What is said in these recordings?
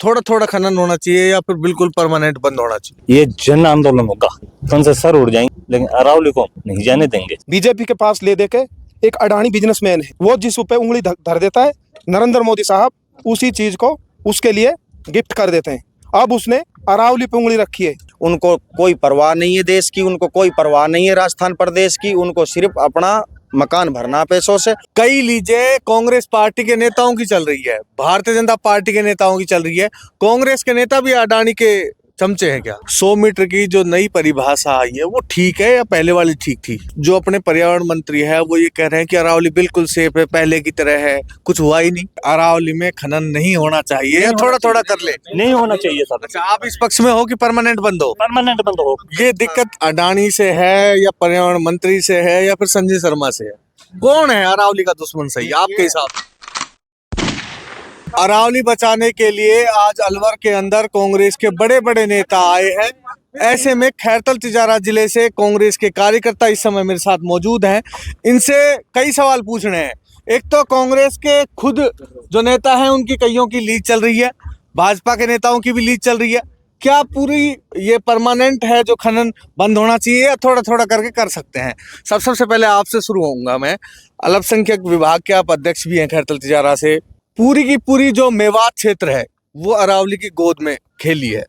थोड़ा थोड़ा खनन होना चाहिए या फिर बिल्कुल परमानेंट बंद होना चाहिए? ये जन आंदोलन होगा, कौन से सर उड़ जाएंगे, लेकिन अरावली को नहीं जाने देंगे। बीजेपी के पास ले देके एक अडानी बिजनेसमैन है, वो जिस पे उंगली धर देता है नरेंद्र मोदी साहब उसी चीज को उसके लिए गिफ्ट कर देते हैं। अब उसने अरावली पे उंगली रखी है। उनको कोई परवाह नहीं है देश की, उनको कोई परवाह नहीं है राजस्थान प्रदेश की, उनको सिर्फ अपना मकान भरना पैसों से। कई लीजिए कांग्रेस पार्टी के नेताओं की चल रही है, भारतीय जनता पार्टी के नेताओं की चल रही है, कांग्रेस के नेता भी अडानी के चमचे हैं क्या? 100 मीटर की जो नई परिभाषा आई है वो ठीक है या पहले वाली ठीक थी? जो अपने पर्यावरण मंत्री है वो ये कह रहे हैं कि अरावली बिल्कुल सेफ है, पहले की तरह है, कुछ हुआ ही नहीं। अरावली में खनन नहीं होना चाहिए या थोड़ा थोड़ा कर ले? नहीं होना चाहिए सर। अच्छा, आप इस पक्ष में हो कि परमानेंट बंद हो? परमानेंट बंद हो। ये दिक्कत अडानी से है या पर्यावरण मंत्री से है या फिर संजय शर्मा से है? कौन है अरावली का दुश्मन सही आपके हिसाब से? अरावली बचाने के लिए आज अलवर के अंदर कांग्रेस के बड़े बड़े नेता आए हैं। ऐसे में खैरतल तिजारा जिले से कांग्रेस के कार्यकर्ता इस समय मेरे साथ मौजूद हैं। इनसे कई सवाल पूछने हैं। एक तो कांग्रेस के खुद जो नेता हैं उनकी कईयों की लीड चल रही है, भाजपा के नेताओं की भी लीड चल रही है। क्या पूरी ये परमानेंट है जो खनन बंद होना चाहिए या थोड़ा थोड़ा करके कर सकते हैं? सबसे पहले आपसे शुरू होऊंगा मैं। अल्पसंख्यक विभाग के आप अध्यक्ष भी हैं खैरतल तिजारा से। पूरी की पूरी जो मेवात क्षेत्र है वो अरावली की गोद में खेली है।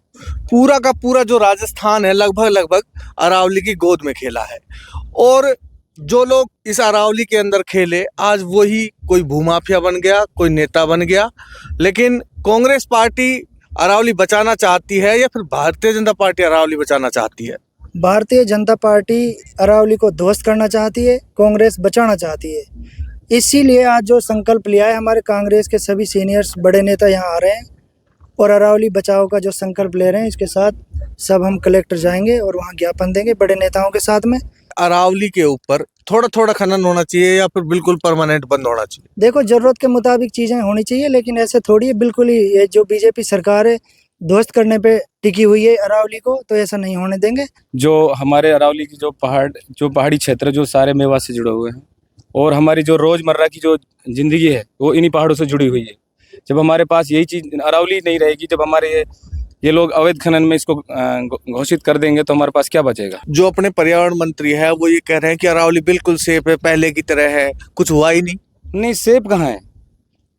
पूरा का पूरा जो राजस्थान है लगभग अरावली की गोद में खेला है। और जो लोग इस अरावली के अंदर खेले आज वही कोई भूमाफिया बन गया, कोई नेता बन गया। लेकिन कांग्रेस पार्टी अरावली बचाना चाहती है या फिर भारतीय जनता पार्टी अरावली बचाना चाहती है? भारतीय जनता पार्टी अरावली को ध्वस्त करना चाहती है, कांग्रेस बचाना चाहती है। इसीलिए आज जो संकल्प लिया है हमारे कांग्रेस के सभी सीनियर्स बड़े नेता यहाँ आ रहे हैं और अरावली बचाओ का जो संकल्प ले रहे हैं इसके साथ सब हम कलेक्टर जाएंगे और वहाँ ज्ञापन देंगे बड़े नेताओं के साथ में। अरावली के ऊपर थोड़ा थोड़ा खनन होना चाहिए या फिर बिल्कुल परमानेंट बंद होना चाहिए? देखो, जरूरत के मुताबिक चीजें होनी चाहिए, लेकिन ऐसे थोड़ी है बिल्कुल ही ये जो बीजेपी सरकार है ध्वस्त करने पे टिकी हुई है अरावली को, तो ऐसा नहीं होने देंगे। जो हमारे अरावली की जो पहाड़ी क्षेत्र जो सारे मेवात से जुड़े हुए हैं और हमारी जो रोजमर्रा की जो जिंदगी है वो इन्हीं पहाड़ों से जुड़ी हुई है। जब हमारे पास यही चीज अरावली नहीं रहेगी, जब हमारे ये लोग अवैध खनन में इसको घोषित कर देंगे तो हमारे पास क्या बचेगा? जो अपने पर्यावरण मंत्री है वो ये कह रहे हैं कि अरावली बिल्कुल सेफ है, पहले की तरह है, कुछ हुआ ही नहीं। नहीं, सेफ कहाँ है?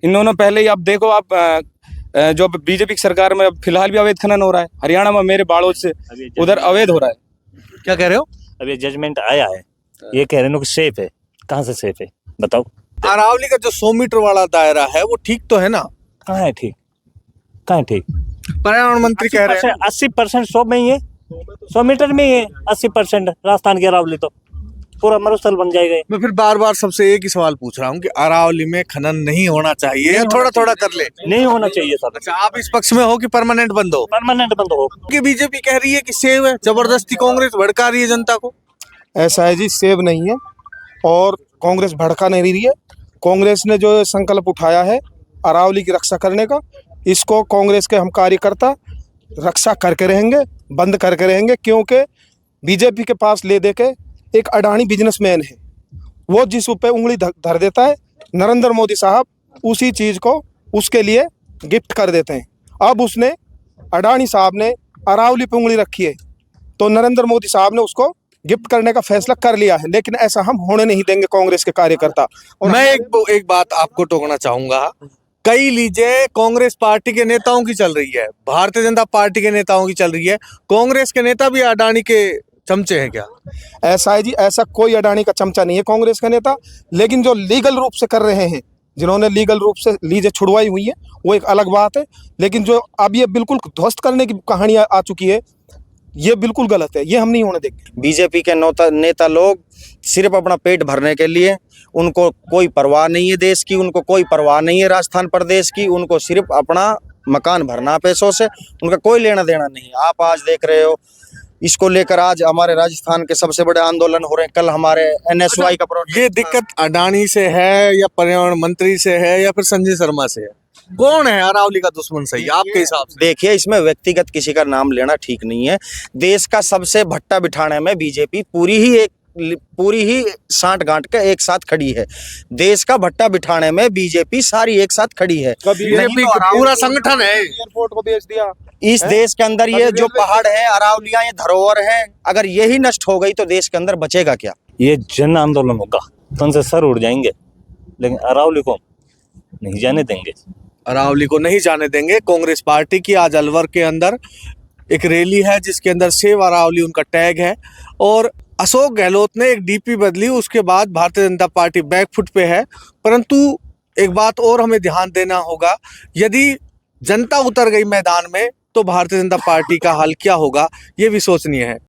इन्होंने पहले ही, आप देखो, आप जो बीजेपी की सरकार में फिलहाल भी अवैध खनन हो रहा है। हरियाणा में मेरे बाड़ोद से उधर अवैध हो रहा है। क्या कह रहे हो? अभी जजमेंट आया है, ये कह रहे हैं कि सेफ है। कहाँ से सेफ है बताओ? अरावली का जो 100 मीटर वाला दायरा है वो ठीक तो है ना? कहाँ है ठीक? कहाँ है ठीक? पर्यावरण मंत्री कह रहे हैं 80% 100 में ही है, 100 मीटर में ही है 80% राजस्थान की अरावली, तो पूरा मरुस्थल बन जाएगा। मैं फिर बार बार सबसे एक ही सवाल पूछ रहा हूँ कि अरावली में खनन नहीं होना चाहिए या थोड़ा थोड़ा कर ले? नहीं होना चाहिए सर। अच्छा, आप इस पक्ष में हो कि परमानेंट बंद हो? परमानेंट बंद हो। कि बीजेपी कह रही है कि सेव है, जबरदस्ती कांग्रेस भड़का रही है जनता को? ऐसा है जी, सेव नहीं है और कांग्रेस भड़का नहीं रही है। कांग्रेस ने जो संकल्प उठाया है अरावली की रक्षा करने का, इसको कांग्रेस के हम कार्यकर्ता रक्षा करके रहेंगे, बंद करके रहेंगे। क्योंकि बीजेपी के पास ले देके एक अडानी बिजनेसमैन है, वो जिस पे उंगली धर देता है नरेंद्र मोदी साहब उसी चीज़ को उसके लिए गिफ्ट कर देते हैं। अब उसने अडानी साहब ने अरावली पे उंगली रखी है तो नरेंद्र मोदी साहब ने उसको गिफ्ट करने का फैसला कर लिया है, लेकिन ऐसा हम होने नहीं देंगे कांग्रेस के कार्यकर्ता। और मैं एक बात आपको टोकना चाहूंगा। कई लीजिए कांग्रेस पार्टी के नेताओं की चल रही है, भारतीय जनता पार्टी के नेताओं की चल रही है, कांग्रेस के नेता भी अडानी के चमचे हैं क्या? ऐसा है जी, ऐसा कोई अडानी का चमचा नहीं है कांग्रेस का नेता। लेकिन जो लीगल रूप से कर रहे हैं, जिन्होंने लीगल रूप से लीजें छुड़वाई हुई है वो एक अलग बात है। लेकिन जो अब ये बिल्कुल ध्वस्त करने की कहानी आ चुकी है, ये बिल्कुल गलत है, ये हम नहीं होने देंगे। बीजेपी के नेता लोग सिर्फ अपना पेट भरने के लिए, उनको कोई परवाह नहीं है देश की, उनको कोई परवाह नहीं है राजस्थान प्रदेश की, उनको सिर्फ अपना मकान भरना पैसों से, उनका कोई लेना देना नहीं। आप आज देख रहे हो इसको लेकर आज हमारे राजस्थान के सबसे बड़े आंदोलन हो रहे हैं। कल हमारे NSY का प्रोटेस्ट। ये दिक्कत अडानी से है या पर्यावरण मंत्री से है या फिर संजय शर्मा से है? कौन है अरावली का दुश्मन सही आपके हिसाब से? देखिए, इसमें व्यक्तिगत किसी का नाम लेना ठीक नहीं है। देश का सबसे भट्टा बिठाने में बीजेपी पूरी ही एक पूरी ही साठ गांठ के एक साथ खड़ी है। देश का भट्टा बिठाने में बीजेपी सारी एक साथ खड़ी है। बीजेपी पूरा संगठन है। एयरपोर्ट को बेच दिया। इस देश के अंदर ये जो पहाड़ है, अरावलियां, ये धरोहर है, अगर यही नष्ट हो गई तो देश के अंदर बचेगा क्या? ये जन आंदोलन होगा तो उनसे सर उड़ जाएंगे, लेकिन अरावली को नहीं जाने देंगे। अरावली को नहीं जाने देंगे। कांग्रेस पार्टी की आज अलवर के अंदर एक रैली है जिसके अंदर सेव अरावली उनका टैग है, और अशोक गहलोत ने एक डीपी बदली, उसके बाद भारतीय जनता पार्टी बैकफुट पे है। परंतु एक बात और हमें ध्यान देना होगा, यदि जनता उतर गई मैदान में तो भारतीय जनता पार्टी का हाल क्या होगा, ये भी सोचनीय है।